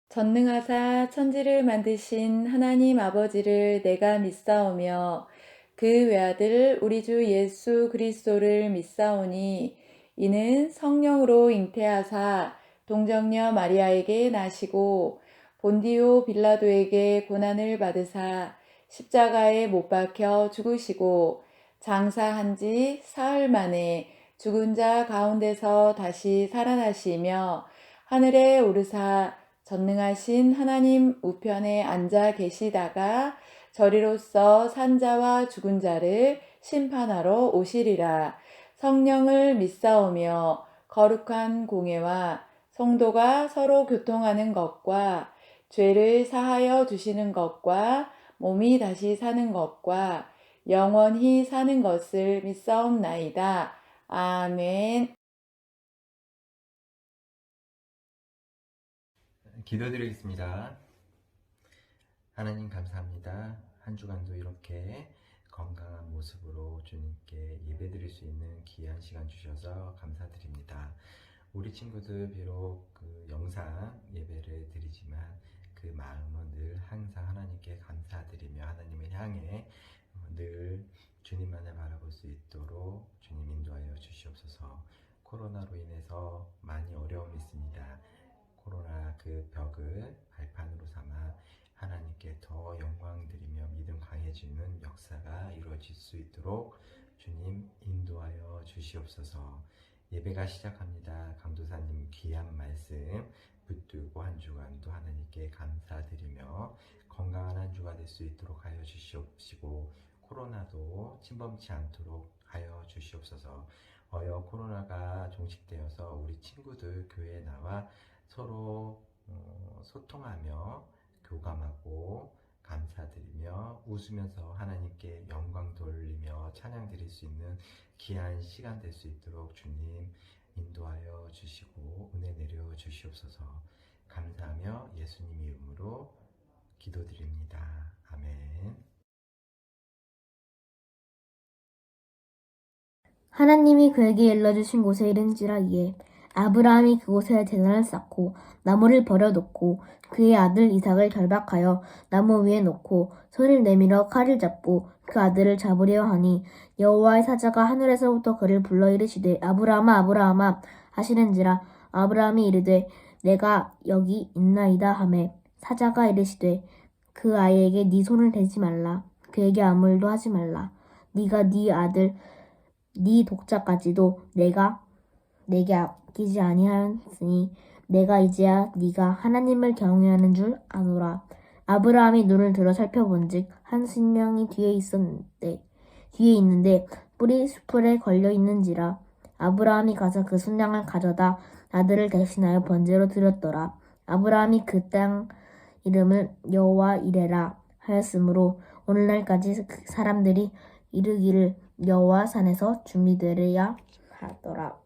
전능하사 천지를 만드신 하나님 아버지를 내가 믿사오며 그 외아들 우리 주 예수 그리스도를 믿사오니 이는 성령으로 잉태하사 동정녀 마리아에게 나시고 본디오 빌라도에게 고난을 받으사 십자가에 못 박혀 죽으시고 장사한 지 사흘 만에 죽은 자 가운데서 다시 살아나시며 하늘에 오르사 전능하신 하나님 우편에 앉아 계시다가 저리로서 산자와 죽은 자를 심판하러 오시리라. 성령을 믿사오며 거룩한 공예와 성도가 서로 교통하는 것과 죄를 사하여 주시는 것과 몸이 다시 사는 것과 영원히 사는 것을 믿사옵나이다. 아멘. 기도드리겠습니다. 하나님 감사합니다. 한 주간도 이렇게 건강한 모습으로 주님께 예배드릴 수 있는 귀한 시간 주셔서 감사드립니다. 우리 친구들 비록 영상 예배를 드리지만 그 마음은 늘 항상 하나님께 감사드리며 하나님을 향해 늘 주님만을 바라볼 수 있도록 주님 인도하여 주시옵소서. 코로나로 인해서 많이 어려움이 있습니다. 코로나 그 벽을 발판으로 삼아 하나님께 더 영광 드리며 믿음 강해지는 역사가 이루어질 수 있도록 주님 인도하여 주시옵소서. 예배가 시작합니다. 강도사님 귀한 말씀 붙들고 한 주간도 하나님께 감사드리며 건강한 한 주가 될 수 있도록 하여 주시옵시고 코로나도 침범치 않도록 하여 주시옵소서. 코로나가 종식되어서 우리 친구들 교회에 나와 서로 소통하며 교감하고 감사드리며 웃으면서 하나님께 영광 돌리며 찬양 드릴 수 있는 귀한 시간 될 수 있도록 주님 인도하여 주시고 은혜 내려 주시옵소서. 감사하며 예수님 이름으로 기도드립니다. 아멘. 하나님이 그에게 일러주신 곳에 이른지라 이에 아브라함이 그곳에 제단을 쌓고 나무를 버려놓고 그의 아들 이삭을 결박하여 나무 위에 놓고 손을 내밀어 칼을 잡고 그 아들을 잡으려 하니 여호와의 사자가 하늘에서부터 그를 불러 이르시되 아브라함아 아브라함아 하시는지라 아브라함이 이르되 내가 여기 있나이다 하매 사자가 이르시되 그 아이에게 네 손을 대지 말라 그에게 아무 일도 하지 말라 네가 네 아들 네 독자까지도 내게 아끼지 아니하였으니 내가 이제야 네가 하나님을 경외하는 줄 아노라. 아브라함이 눈을 들어 살펴본즉 한 신명이 뒤에 있는데 뿔이 수풀에 걸려 있는지라. 아브라함이 가서 그 순양을 가져다 아들을 대신하여 번제로 드렸더라. 아브라함이 그 땅 이름을 여호와 이레라 하였으므로 오늘날까지 사람들이 이르기를 여호와 산에서 준비되려야 하더라.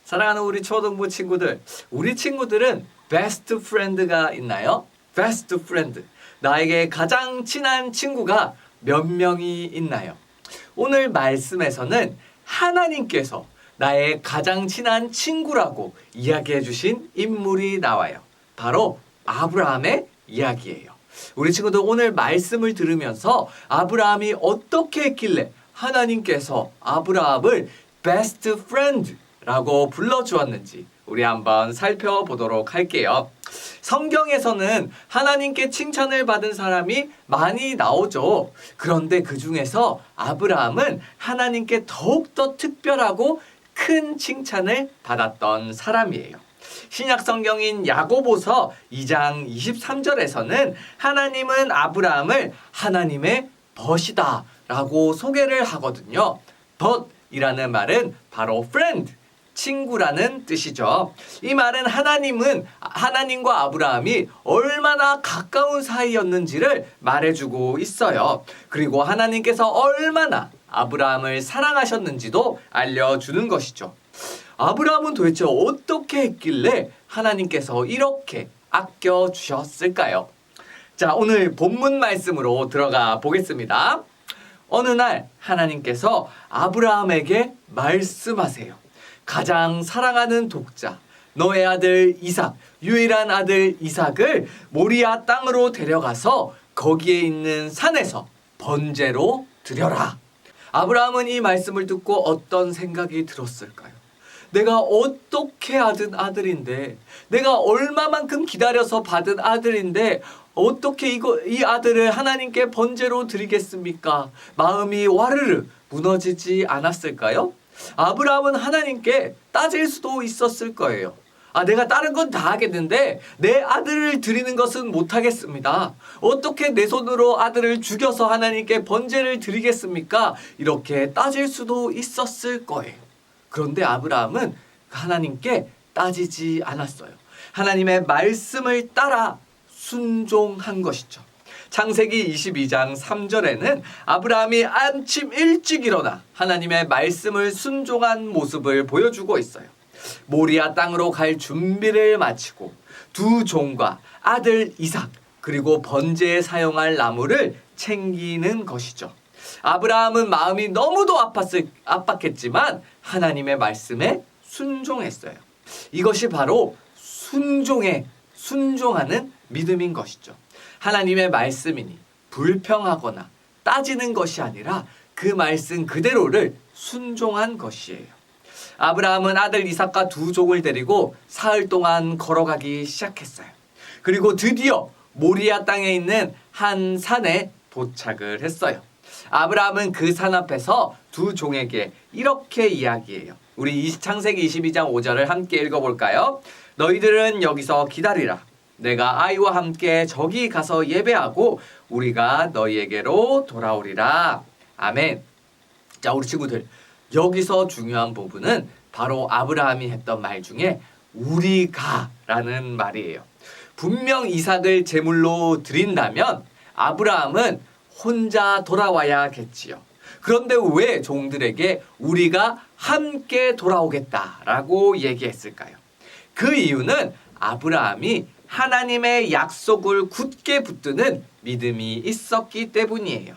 사랑하는 우리 초등부 친구들, 우리 친구들은 베스트 프렌드가 있나요? 베스트 프렌드. 나에게 가장 친한 친구가 몇 명이 있나요? 오늘 말씀에서는 하나님께서 나의 가장 친한 친구라고 이야기해 주신 인물이 나와요. 바로 아브라함의 이야기예요. 우리 친구들 오늘 말씀을 들으면서 아브라함이 어떻게 했길래 하나님께서 아브라함을 베스트 프렌드라고 불러주었는지 우리 한번 살펴보도록 할게요. 성경에서는 하나님께 칭찬을 받은 사람이 많이 나오죠. 그런데 그 중에서 아브라함은 하나님께 더욱더 특별하고 큰 칭찬을 받았던 사람이에요. 신약 성경인 야고보서 2장 23절에서는 하나님은 아브라함을 하나님의 벗이다 라고 소개를 하거든요. 벗이라는 말은 바로 friend, 친구라는 뜻이죠. 이 말은 하나님과 아브라함이 얼마나 가까운 사이였는지를 말해주고 있어요. 그리고 하나님께서 얼마나 아브라함을 사랑하셨는지도 알려주는 것이죠. 아브라함은 도대체 어떻게 했길래 하나님께서 이렇게 아껴주셨을까요? 자, 오늘 본문 말씀으로 들어가 보겠습니다. 어느 날 하나님께서 아브라함에게 말씀하세요. 가장 사랑하는 독자, 너의 아들 이삭, 유일한 아들 이삭을 모리아 땅으로 데려가서 거기에 있는 산에서 번제로 드려라. 아브라함은 이 말씀을 듣고 어떤 생각이 들었을까요? 내가 어떻게 얻은 아들인데, 내가 얼마만큼 기다려서 받은 아들인데 어떻게 이 아들을 하나님께 번제로 드리겠습니까? 마음이 와르르 무너지지 않았을까요? 아브라함은 하나님께 따질 수도 있었을 거예요. 내가 다른 건 다 하겠는데 내 아들을 드리는 것은 못하겠습니다. 어떻게 내 손으로 아들을 죽여서 하나님께 번제를 드리겠습니까? 이렇게 따질 수도 있었을 거예요. 그런데 아브라함은 하나님께 따지지 않았어요. 하나님의 말씀을 따라 순종한 것이죠. 창세기 22장 3절에는 아브라함이 아침 일찍 일어나 하나님의 말씀을 순종한 모습을 보여주고 있어요. 모리아 땅으로 갈 준비를 마치고 두 종과 아들 이삭 그리고 번제에 사용할 나무를 챙기는 것이죠. 아브라함은 마음이 너무도 압박했지만 하나님의 말씀에 순종했어요. 이것이 바로 순종하는 믿음인 것이죠. 하나님의 말씀이니 불평하거나 따지는 것이 아니라 그 말씀 그대로를 순종한 것이에요. 아브라함은 아들 이삭과 두 종을 데리고 사흘 동안 걸어가기 시작했어요. 그리고 드디어 모리아 땅에 있는 한 산에 도착을 했어요. 아브라함은 그 산 앞에서 두 종에게 이렇게 이야기해요. 우리 창세기 22장 5절을 함께 읽어볼까요? 너희들은 여기서 기다리라. 내가 아이와 함께 저기 가서 예배하고 우리가 너희에게로 돌아오리라. 아멘. 자, 우리 친구들, 여기서 중요한 부분은 바로 아브라함이 했던 말 중에 우리가라는 말이에요. 분명 이삭을 제물로 드린다면 아브라함은 혼자 돌아와야겠지요. 그런데 왜 종들에게 우리가 함께 돌아오겠다라고 얘기했을까요? 그 이유는 아브라함이 하나님의 약속을 굳게 붙드는 믿음이 있었기 때문이에요.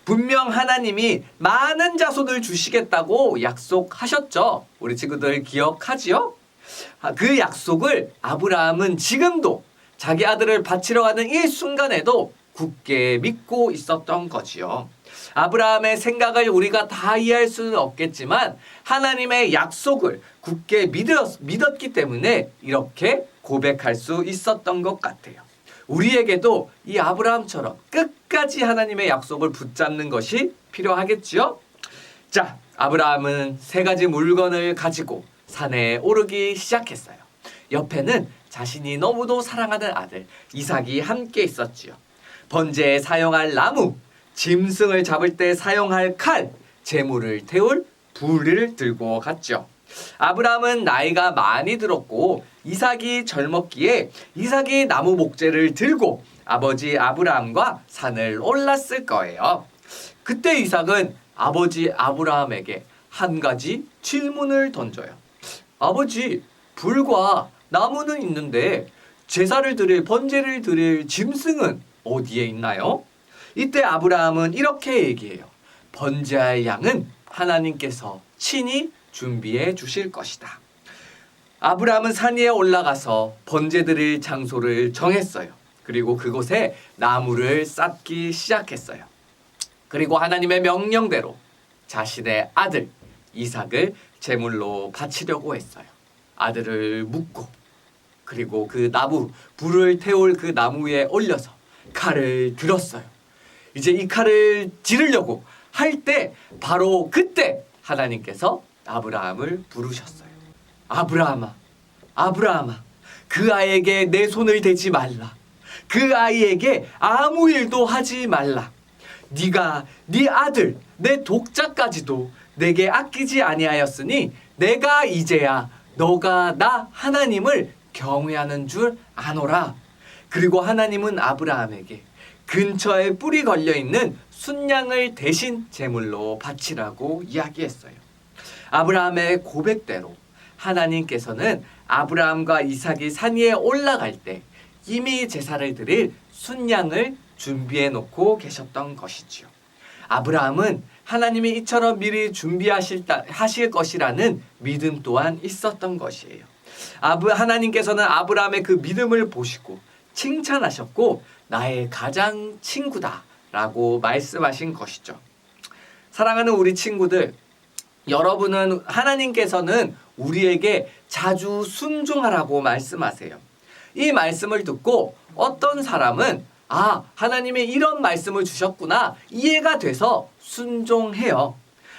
분명 하나님이 많은 자손을 주시겠다고 약속하셨죠. 우리 친구들 기억하지요? 그 약속을 아브라함은 지금도 자기 아들을 바치러 가는 이 순간에도 굳게 믿고 있었던 거지요. 아브라함의 생각을 우리가 다 이해할 수는 없겠지만 하나님의 약속을 굳게 믿었기 때문에 이렇게 고백할 수 있었던 것 같아요. 우리에게도 이 아브라함처럼 끝까지 하나님의 약속을 붙잡는 것이 필요하겠지요? 자, 아브라함은 3가지 물건을 가지고 산에 오르기 시작했어요. 옆에는 자신이 너무도 사랑하는 아들 이삭이 함께 있었지요. 번제에 사용할 나무, 짐승을 잡을 때 사용할 칼, 제물을 태울 불을 들고 갔죠. 아브라함은 나이가 많이 들었고 이삭이 젊었기에 이삭이 나무 목재를 들고 아버지 아브라함과 산을 올랐을 거예요. 그때 이삭은 아버지 아브라함에게 한 가지 질문을 던져요. 아버지, 불과 나무는 있는데 제사를 드릴 번제를 드릴 짐승은 어디에 있나요? 이때 아브라함은 이렇게 얘기해요. 번제할 양은 하나님께서 친히 준비해 주실 것이다. 아브라함은 산 위에 올라가서 번제 드릴 장소를 정했어요. 그리고 그곳에 나무를 쌓기 시작했어요. 그리고 하나님의 명령대로 자신의 아들 이삭을 제물로 바치려고 했어요. 아들을 묻고 그리고 그 나무, 불을 태울 그 나무 위에 올려서 칼을 들었어요. 이제 이 칼을 지르려고 할 때 바로 그때 하나님께서 아브라함을 부르셨어요. 아브라함아, 아브라함아, 그 아이에게 내 손을 대지 말라. 그 아이에게 아무 일도 하지 말라. 네가 네 아들, 내 독자까지도 내게 아끼지 아니하였으니 내가 이제야 너가 나 하나님을 경외하는 줄 아노라. 그리고 하나님은 아브라함에게 근처에 뿔이 걸려있는 순양을 대신 제물로 바치라고 이야기했어요. 아브라함의 고백대로 하나님께서는 아브라함과 이삭이 산 위에 올라갈 때 이미 제사를 드릴 순양을 준비해 놓고 계셨던 것이지요. 아브라함은 하나님이 이처럼 미리 하실 것이라는 믿음 또한 있었던 것이에요. 하나님께서는 아브라함의 그 믿음을 보시고 칭찬하셨고 나의 가장 친구다 라고 말씀하신 것이죠. 사랑하는 우리 친구들, 여러분은 하나님께서는 우리에게 자주 순종하라고 말씀하세요. 이 말씀을 듣고 어떤 사람은 하나님이 이런 말씀을 주셨구나 이해가 돼서 순종해요.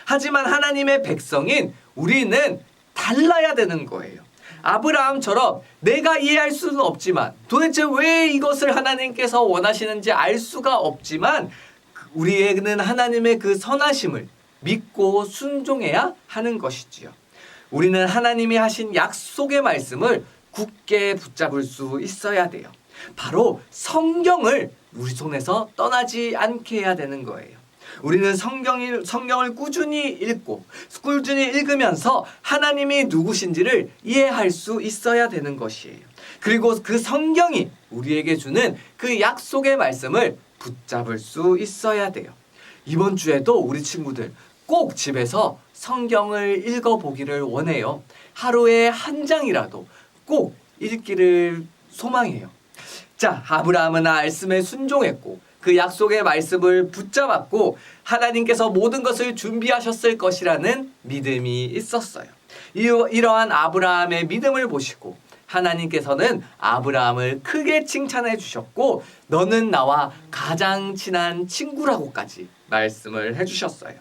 하지만 하나님의 백성인 우리는 달라야 되는 거예요. 아브라함처럼 내가 이해할 수는 없지만 도대체 왜 이것을 하나님께서 원하시는지 알 수가 없지만 우리에게는 하나님의 그 선하심을 믿고 순종해야 하는 것이지요. 우리는 하나님이 하신 약속의 말씀을 굳게 붙잡을 수 있어야 돼요. 바로 성경을 우리 손에서 떠나지 않게 해야 되는 거예요. 우리는 성경을 꾸준히 읽고 꾸준히 읽으면서 하나님이 누구신지를 이해할 수 있어야 되는 것이에요. 그리고 그 성경이 우리에게 주는 그 약속의 말씀을 붙잡을 수 있어야 돼요. 이번 주에도 우리 친구들 꼭 집에서 성경을 읽어보기를 원해요. 하루에 한 장이라도 꼭 읽기를 소망해요. 자, 아브라함은 말씀에 순종했고 그 약속의 말씀을 붙잡았고 하나님께서 모든 것을 준비하셨을 것이라는 믿음이 있었어요. 이러한 아브라함의 믿음을 보시고 하나님께서는 아브라함을 크게 칭찬해 주셨고 너는 나와 가장 친한 친구라고까지 말씀을 해주셨어요.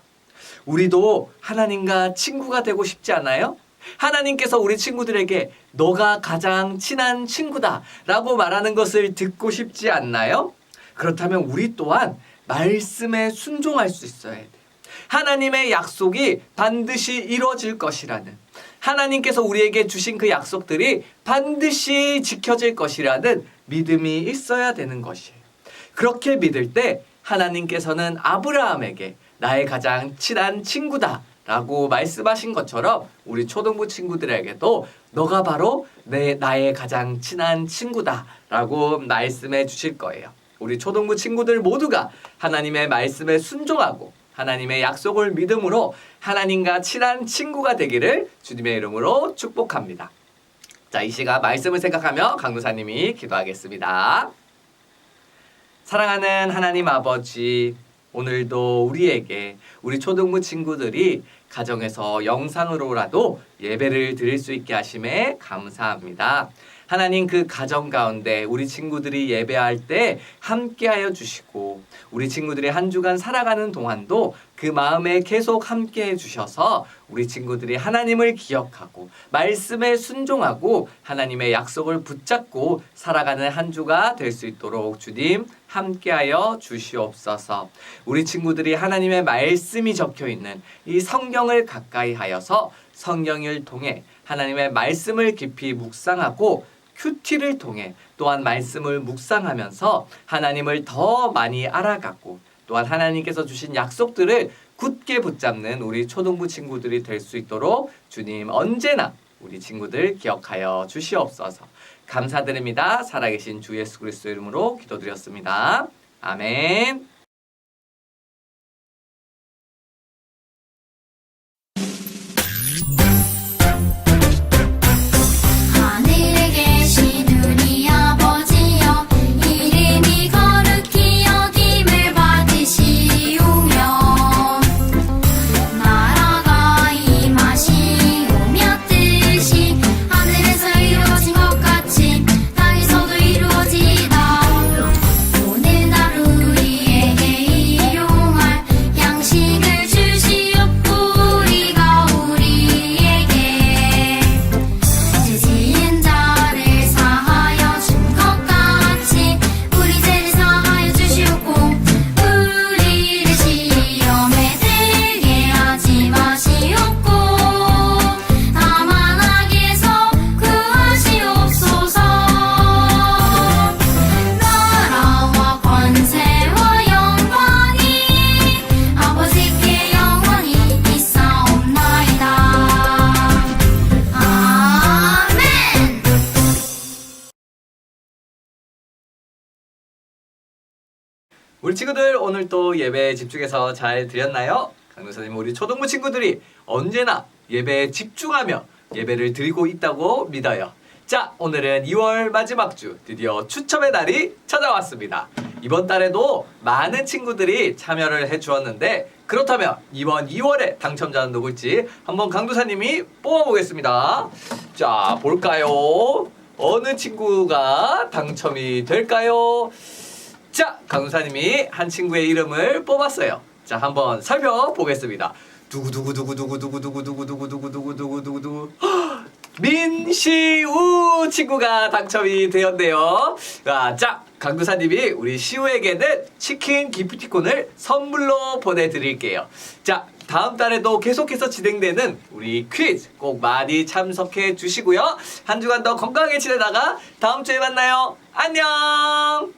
우리도 하나님과 친구가 되고 싶지 않아요? 하나님께서 우리 친구들에게 너가 가장 친한 친구다 라고 말하는 것을 듣고 싶지 않나요? 그렇다면 우리 또한 말씀에 순종할 수 있어야 돼요. 하나님의 약속이 반드시 이루어질 것이라는, 하나님께서 우리에게 주신 그 약속들이 반드시 지켜질 것이라는 믿음이 있어야 되는 것이에요. 그렇게 믿을 때 하나님께서는 아브라함에게 나의 가장 친한 친구다 라고 말씀하신 것처럼 우리 초등부 친구들에게도 너가 바로 나의 가장 친한 친구다 라고 말씀해 주실 거예요. 우리 초등부 친구들 모두가 하나님의 말씀에 순종하고 하나님의 약속을 믿음으로 하나님과 친한 친구가 되기를 주님의 이름으로 축복합니다. 자, 이 시간 말씀을 생각하며 강도사님이 기도하겠습니다. 사랑하는 하나님 아버지, 오늘도 우리에게 우리 초등부 친구들이 가정에서 영상으로라도 예배를 드릴 수 있게 하심에 감사합니다. 하나님, 그 가정 가운데 우리 친구들이 예배할 때 함께하여 주시고 우리 친구들이 한 주간 살아가는 동안도 그 마음에 계속 함께해 주셔서 우리 친구들이 하나님을 기억하고 말씀에 순종하고 하나님의 약속을 붙잡고 살아가는 한 주가 될 수 있도록 주님 함께하여 주시옵소서. 우리 친구들이 하나님의 말씀이 적혀있는 이 성경을 가까이 하여서 성경을 통해 하나님의 말씀을 깊이 묵상하고 큐티를 통해 또한 말씀을 묵상하면서 하나님을 더 많이 알아가고 또한 하나님께서 주신 약속들을 굳게 붙잡는 우리 초등부 친구들이 될 수 있도록 주님 언제나 우리 친구들 기억하여 주시옵소서. 감사드립니다. 살아계신 주 예수 그리스도 이름으로 기도드렸습니다. 아멘. 하늘에 계신 우리 아버지여 이름이 거룩히 여김을 받으시오며 나라가 임하시오며 뜻이 하늘에서 이루어진 것 같이 땅에서도 이루어지이다. 오늘 하루 우리에게 일용할 양식을 주시옵고 우리가 우리에게 죄 지은 자를 사하여 준 것 같이 우리 죄를 사하여 주시옵고 우리를 시험에 들게 하지 마시옵고 다만 악에서 구하시옵소서. 나라와 권세와 영광이 아버지께 영원히 있사옵나이다. 아멘. 우리 친구들 오늘 또 예배에 집중해서 잘 드렸나요? 강도사님 우리 초등부 친구들이 언제나 예배에 집중하며 예배를 드리고 있다고 믿어요. 자, 오늘은 2월 마지막 주 드디어 추첨의 날이 찾아왔습니다. 이번 달에도 많은 친구들이 참여를 해주었는데 그렇다면 이번 2월에 당첨자는 누굴지 한번 강도사님이 뽑아보겠습니다. 자, 볼까요? 어느 친구가 당첨이 될까요? 자, 강도사님이 한 친구의 이름을 뽑았어요. 자, 한번 살펴보겠습니다. 두구두구두구두구두구두구두구두구두구두구두구두구 민시우 친구가 당첨이 되었네요. 자, 강도사님이 우리 시우에게는 치킨 기프티콘을 선물로 보내드릴게요. 자, 다음 달에도 계속해서 진행되는 우리 퀴즈 꼭 많이 참석해 주시고요. 한 주간 더 건강하게 지내다가 다음 주에 만나요. 안녕!